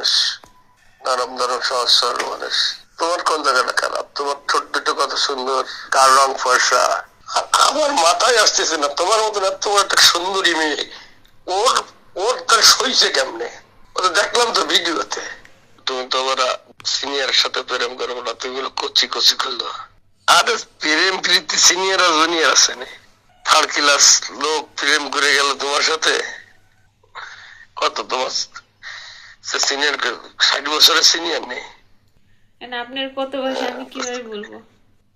মানুষ, নরম নরম সহজ সরল মানুষ। তোমার কোন জায়গাটা খারাপ? তোমার ঠোঁট দুটো কত সুন্দর, কার রং ফর্সা। আমার মাথায় আসতেছে না তোমার মতন এত একটা সুন্দরী মেয়ে ওর ওর তার সইছে কেমনে? ওটা দেখলাম তো ভিডিওতে। তুমি তো আবার সিনিয়র সাথে প্রেম করো না, তুমি কচি কচি করলো। আরে প্রেম প্রীতি সিনিয়র আর জুনিয়র আছে না? থার্ড ক্লাস লোক প্রেম করে গেল তোমার সাথে। কত তোমার সিনিয়র? 60 বছরের সিনিয়র নেই? আপনার কত বয়স আমি কিভাবে বলবো?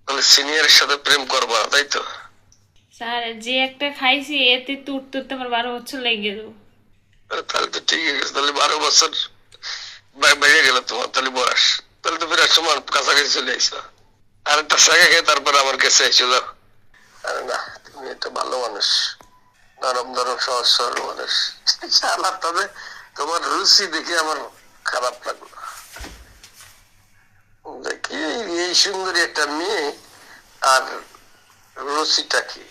তাহলে সিনিয়রের সাথে প্রেম করবা তাই তো? স্যার যে একটা খাইছি এতে তুরতে আমার 12 বছর লেগে গেল। তাহলে তো ঠিক আছে, তাহলে 12 বছর বেড়ে গেল তোমার তাহলে বয়স। তাহলে তো বিরাট সমান কাছাকাছি চলে আইসো। আর একটা শাখা খেয়ে তারপর আমার কাছে আইসো। যাও। আরে না, তুমি একটা ভালো মানুষ, নরম নরম সহজ সরল মানুষ। আল্লাহ, তবে তোমার রুচি দেখে আমার খারাপ লাগলো। দেখি এই সুন্দরী একটা মেয়ে আর রুচিটা কি?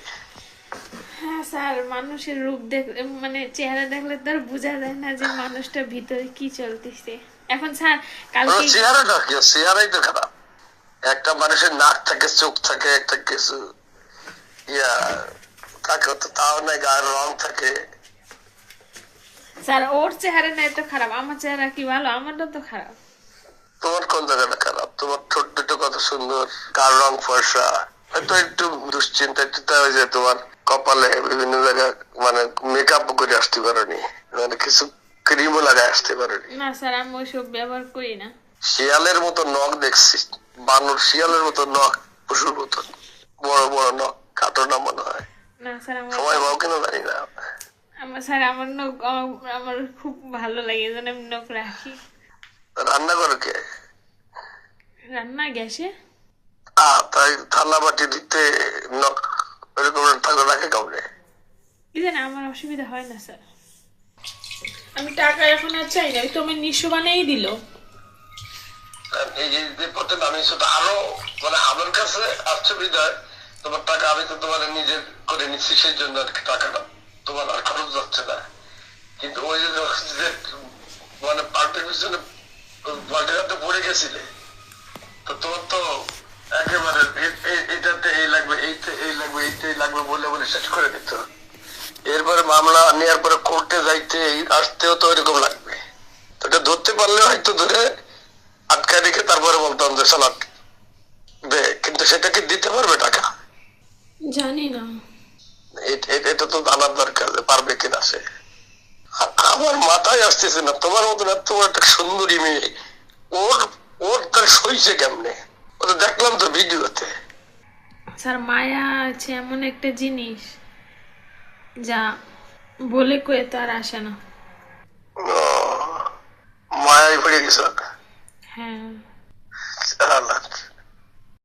হ্যাঁ স্যার, মানুষের রূপ দেখলে মানে চেহারা দেখলে তো আর বোঝা যায় না যে মানুষটা ভিতরে কি চলতেছে। এখন স্যার কালকে চেহারাটা কি? চেহারাই তো খারাপ। একটা মানুষের নাক থাকে, চোখ থাকে, একটা কিছু ইয়া থাকে, তো তাও নাই, গায়ের রং থাকে। স্যার ওর চেহারা না এত খারাপ, আমার চেহারা কি ভালো? আমারটা তো খারাপ। তোমার কোন জায়গাটা খারাপ? তোমার ঠোঁট দুটো কত সুন্দর, কার রং ফর্সা। হয়তো একটু দুশ্চিন্তা, একটু ওই যে তোমার কপালে বিভিন্ন জায়গায় মানে মেকআপ করে আসতে পারোনি, মানে কিছু ক্রিমও লাগায় আসতে পারোনি। না স্যার, আমি ওইসব ব্যবহার করি না। শিয়ালের মতো নখ দেখছি, বানর শিয়ালের মতো নখ, পশুর মতো বড় বড় নখ, কাটো না মনে হয়। না স্যার, সময় পাও কিনা জানি না। আমার নখ আমার খুব ভালো লাগে, যেন আমি নখ রাখি। রান্না করে কে? রান্না গ্যাসে। তাই থালা বাটি দিতে নখ এরকম থাকলে রাখে কামড়ে? কি জানি, আমার অসুবিধা হয় না স্যার। আমি টাকা এখন আর চাই না, তোমার নিঃস্ব বানিয়েই দিল। এই যে রিপোর্টে আমি সেটা আরো মানে আমার কাছে আসছে বিদায় তোমার টাকা আমি তো তোমার নিজের করে নিচ্ছি, সেই জন্য আর কি টাকাটা তোমার আর খরচ যাচ্ছে না। কিন্তু ওই যে মানে পার্টির পিছনে পার্টির হাতে পড়ে গেছিলে, তো তোমার তো একেবারে এইটাতে এই লাগবে, এইতে এই লাগবে, এইটাই লাগবে বলে বলে শেষ করে দিত। এরপরে মামলা নেওয়ার পরে কোর্টে যাইতে আসতেও তো ওইরকম লাগবে। তো এটা ধরতে পারলে হয়তো ধরে আটকায় রেখে তারপরে বলতাম যে সালাদ দে, কিন্তু সেটা কি দিতে পারবে টাকা? জানি না। এটা তো জানার দরকার যে পারবে কিনা সে। আমার মাথায় আসতেছে না তোমার মতন এত একটা সুন্দরী মেয়ে ওর ওর তার সইছে কেমনে? ওটা দেখলাম তো ভিডিওতে। স্যার মায়া আছে এমন একটা জিনিস যা বলে কয়ে তো আর আসে না। মায়ায় পড়ে গেছ।